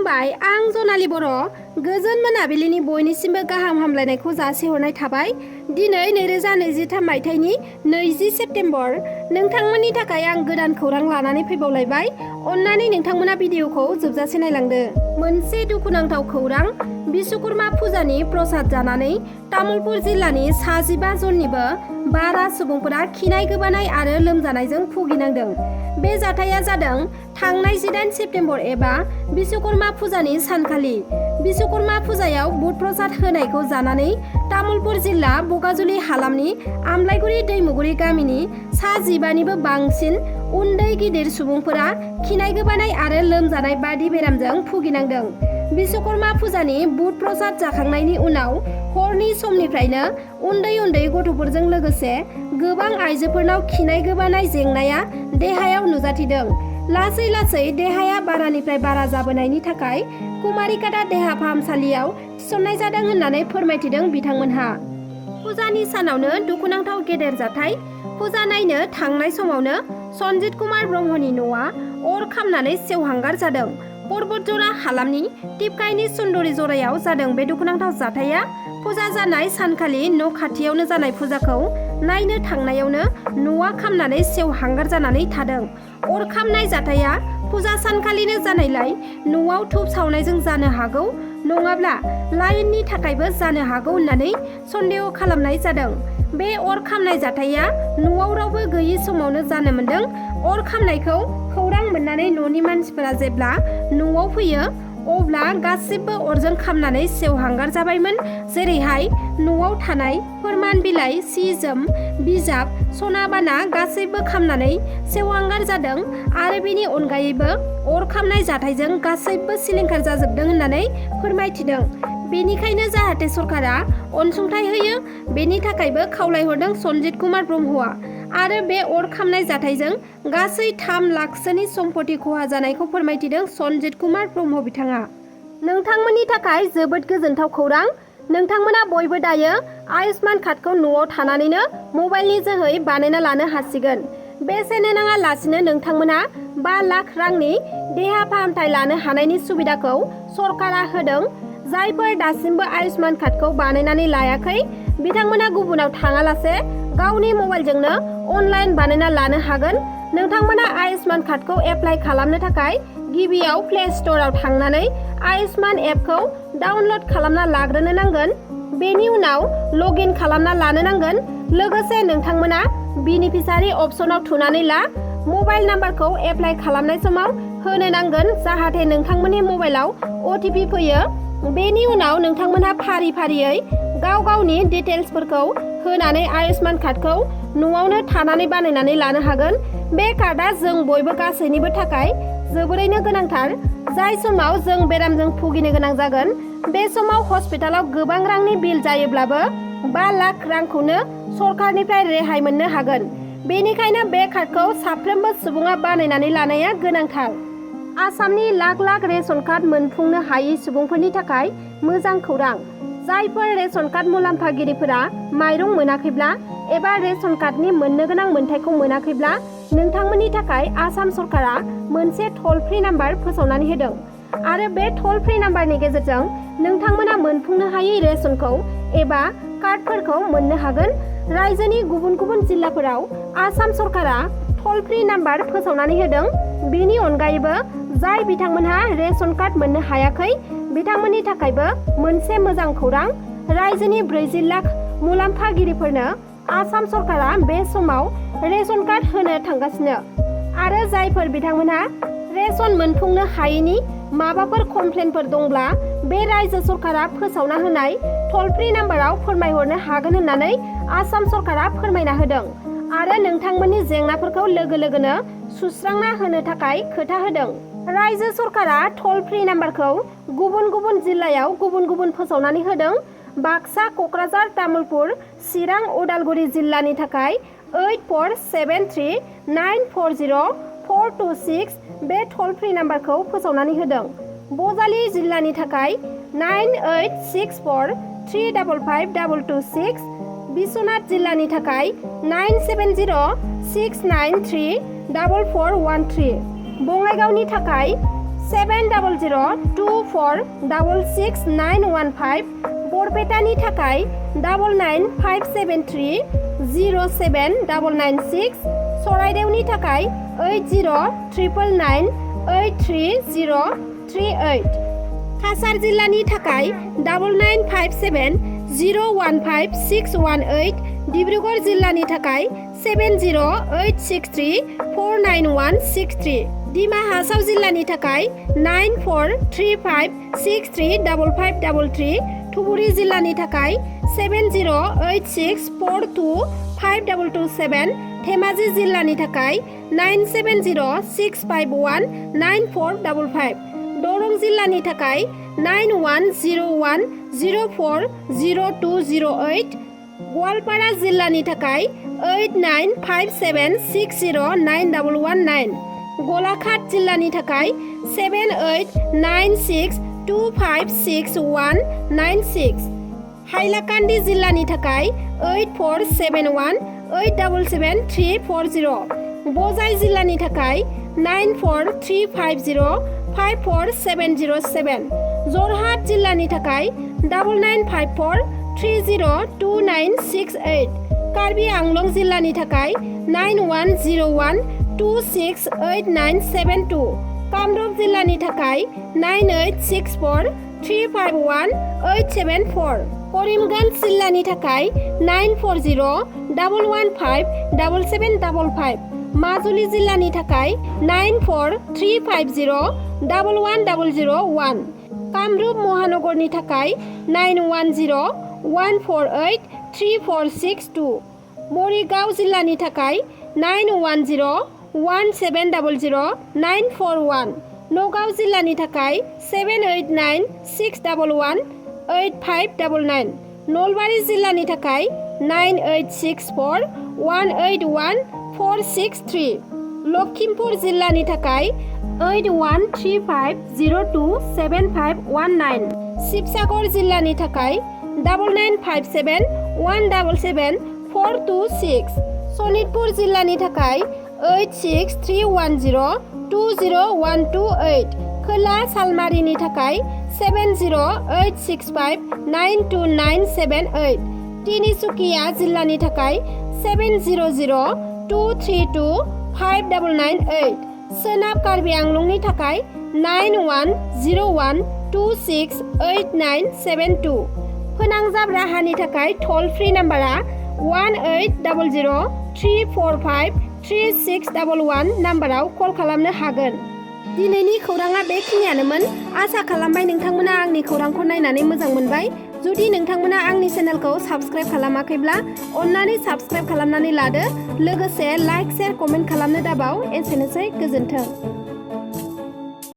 खुलुमबाय आं जनाली बर' गोजोन मोनाबिलिनि बयनिसिमबो गाहाम हामलायनायखौ जासिहरनाय थाबाय। दिनै 2023 मायथाइनि 20 सेप्तेम्बर नोंथांमोननि थाखाय आं गोदान खौरां लानानै फैबावलायबाय। अन्नानै नोंथांमोना भिडिअखौ जोबजासे नायलांदो। मोनसे दुखुनांथाव खौरां, बिश्वकर्मा फुजानि प्रसाद जानानै तामुलपुर जिल्लानि 25 जननिबो बारा सुबुंफोरा खिनाय गोबानाय आरो लोमजानायजों भुगिनांदों। बे जाथाया जादों थांनाय 18 सेप्तेम्बर एबा बिश्वकर्मा फुजानि सानखालि। बिश्वकर्मा फुजायाव बुट प्रसाद होनायखौ जानानै तामुलपुर जिल्ला बगाजुलि हालामनि आमलायगुरि दैमुगुरि गामिनि 15निबो बांसिन उन्दै गिदिर सुबुंफोरा खिनाय गोबानाय आरो लोमजानाय बायदि बेरामजों भुगिनांदों। बिश्वकर्मा फुजानि बुट प्रसाद जाखांनायनि उनाव हरनि समनिफ्रायनो उन्दै उन्दै गथ'फोरजों लोगोसे गोबां आइजोफोरनाव खिनाय गोबानाय जेंनाया देहायाव नुजाथिदों। लासै लासै देहाया बारानिफ्राय बारा जाबोनायनि थाखाय कुमारिकाटा देहा फाहामसालियाव थिसननाय जादों होननानै फोरमायथिदों बिथांमोनहा। फुजानि सानावनो दुखुनांथाव गेदेर जाथाय। फुजा नायनो थांनाय समावनो सनजित कुमार ब्रह्मनि न'आ अर खामनानै सेवहांगार जादों। पर्बतजरा हालामनि टिपकाइनि सुन्दरी जरायाव जादों बे दुखुनांथाव जाथाया। फुजा जानाय सानखालि न' खाथियावनो जानाय फुजाखौ नायनो थांनायावनो न'आ खामनानै सेवहांगार जानानै थादों। अर खामनाय जाथाया फुजा सानखालिनो जानायलाय न'आव धुप सावनायजों जानो हागौ, नङाब्ला लाइननि थाखायबो जानो हागौ होननानै सन्देह खालामनाय जादों। बे अर खामनाय जाथाया न'आव रावबो गैयि समावनो जानो मोन्दों। अर खामनायखौ खौरां मोननानै न'नि मानसिफोरा जेब्ला न'आव फैयो अब्ला गासिबो अरजों खामनानै सेवहांगार जाबायमोन। जेरैहाय न'आव थानाय फोरमान बिलाइ, सि जोम, बिजाब, सना बाना गासैबो खामनानै सेवहांगार जादों आरो बेनि अनगायैबो अर खामनाय जाथायजों गासैबो सिलिंखार जाजोबदों होननानै फोरमायथिदों। बेनिखायनो जाहाथे सरकारा अनसुंथाइ होयो बेनि थाखायबो खावलायहरदों सनजित कुमार ब्रह्मआ। आरो बे अर खामनाय जाथायजों गासै 3 लाखसोनि सम्पति खहा जानायखौ फोरमायथिदों सनजित कुमार ब्रह्म बिथाङा। नोंथांमोननि थाखाय जोबोद गोजोनथाव खौरां। नोंथांमोना बयबो दायो आयुष्मान कार्डखौ न'आव थानानैनो मबाइलनि जोहै बानायना लानो हासिगोन। बेसेन नाङा लासिनो नोंथांमोना 5 लाख रांनि देहा फाहामथाय लानो हानायनि सुबिदाखौ सरकारा होदों। जायफोर दासिमबो आयुष्मान कार्डखौ बानायनानै लायाखै बिथांमोना गुबुनाव थाङालासे गावनि मबाइलजोंनो अनलाइन बानायना लानो हागोन। नोंथांमोना आयुष्मान कार्डखौ एप्लाइ खालामनो थाखाय गिबियाव प्ले स्ट'राव थांनानै आयुष्मान एपखौ डाउनल'ड खालामना लाग्रोनो नांगोन। बेनि उनाव लगइन खालामना लानो नांगोन। लोगोसे नोंथांमोना बेनिफिसारि अपसनाव थुनानै ला। मबाइल नाम्बारखौ एप्लाइ खालामनाय समाव होनो नांगोन जाहाथे नोंथांमोननि मबाइलाव OTP फैयो। बेनि उनाव नोंथांमोनहा फारि फारियै गाव गावनि डिटेल्सफोरखौ होनानै आयुष्मान कार्डखौ न'आवनो थानानै बानायनानै लानो हागोन। बे कार्डआ जों बयबो गासैनिबो थाखाय जोबोरैनो गोनांथार। जाय समाव जों बेरामजों भुगिनो गोनां जागोन बे समाव हस्पिटालाव गोबां रांनि बिल जायोब्लाबो 5 लाख रांखौनो सरकारनिफ्राय रेहाय मोननो हागोन। बेनिखायनो बे कार्डखौ साफ्रोमबो सुबुङा बानायनानै लानाया गोनांथार। आसामनि लाख लाख रेशन कार्ड मोनफुंनो हायै सुबुंफोरनि थाखाय मोजां खौरां। जायफोर रेशन कार्ड मुलाम्फागिरिफोरा माइरं मोनाखैब्ला एबा रेशन कार्डनि मोननो गोनां मोनथायखौ मोनाखैब्ला नोंथांमोननि थाखाय आसाम सरकारा मोनसे टल फ्रि नाम्बार फोसावनानै होदों। आरो बे टल फ्रि नाम्बारनि गेजेरजों नोंथांमोना मोनफुंनो हायै रेशनखौ एबा कार्डफोरखौ मोननो हागोन। रायजोनि गुबुन गुबुन जिल्लाफोराव आसाम सरकारा टल फ्रि नाम्बार फोसावनानै होदों। बेनि अनगायैबो जाय बिथांमोनहा रेशन कार्ड मोननो हायाखै बिथांमोननि थाखायबो मोनसे मोजां खौरां। रायजोनि 40 लाख मुलाम्फागिरिफोरनो आसाम सरकारा बे समाव रेशन कार्ड होनो थांगासिनो। आरो जायफोर बिथांमोनहा रेशन मोनफुंनो हायैनि माबाफोर कमप्लेनफोर दंब्ला बे रायजो सरकारा फोसावना होनाय टल फ्रि नाम्बाराव फोरमायहरनो हागोन होननानै आसाम सरकारा फोरमायना होदों। आरो नोंथांमोननि जेंनाफोरखौ लोगो लोगोनो सुस्रांना होनो थाखाय खोथा होदों। रायजो सरकारा टल फ्रि नाम्बारखौ गुबुन गुबुन जिल्लायाव गुबुन गुबुन फोसावनानै होदों। बाक्सा, क'क्राझार, तामुलपुर, चिरां, उदालगुरि जिल्लानि थाखाय 8473940426 बे टल फ्रि नाम्बारखौ फोसावनानै होदों। बजालि जिल्लानि थाखाय 9864355226, बिश्वनाथ जिल्लानि थाखाय 9706934413, बङाइगावनि थाखाय 7002466915 बरपेटानि थाखाय 99573079996 सराइदेवनि थाखाय 8099983038 काछार जिल्लानि थाखाय 9957015618 डिब्रुगढ़ जिल्लानि थाखाय 7086349163 डिमा हासाव जिल्लानि थाखाय 9435635533 धुबुरी जिल्लानि थाखाय 7086425227 धेमाजि जिल्लानि थाखाय 9706519455 दरं जिल्लानि थाखाय 9101040208 गवालपारा जिल्लानि थाखाय 8957609119 गलाघाट जिल्लानि थाखाय 7896256196 हाइलाकान्दी जिल्लानि थाखाय 8471877340 बजाइ जिल्लानि थाखाय 9435054707 जरहाट जिल्लानि थाखाय 9954302968 कार्बि आंलं जिल्लानि थाखाय 9101268972 कामरुप जिल्लानि थाखाय 9864351874 करिमगंज जिल्लानि थाखाय 9401157755 माजुलि जिल्लानि थाखाय 9435011001 कामरुप महानगरनि थाखाय 9101483462 मरिगाव जिल्लानि थाखाय 9101700941 नगाव जिल्लानि थाखाय 7896118599 नलबारि जिल्लानि थाखाय 9864181463 लखिमपुर जिल्लानि थाखाय 8135027519 शिवसागर जिल्लानि थाखाय 9957177426 सनितपुर जिल्लानि थाखाय 8631020128 खोला सालमारिनि थाखाय 7086592978 तिनिसुकिया जिल्लानि थाखाय 7002325998 सोनाब कार्बि आंलंनि थाखाय 9101268972 फोनांजाब राहानि थाखाय टल फ्रि नाम्बारा 180034536611 नाम्बाराव कल खालामनो हागोन। दिनैनि खौराङा बेखिनियानोमोन। आसा खालामबाय नोंथांमोना आंनि खौरांखौ नायनानै मोजां मोनबाय। जुदि नोंथांमोना आंनि चेनेलखौ साबस्क्राइब खालामाखैब्ला अन्नानै साबस्क्राइब खालामनानै लादो। लोगोसे लाइक शेयार कमेन्ट खालामनो दाबाव। एसेनोसै, गोजोन्थों।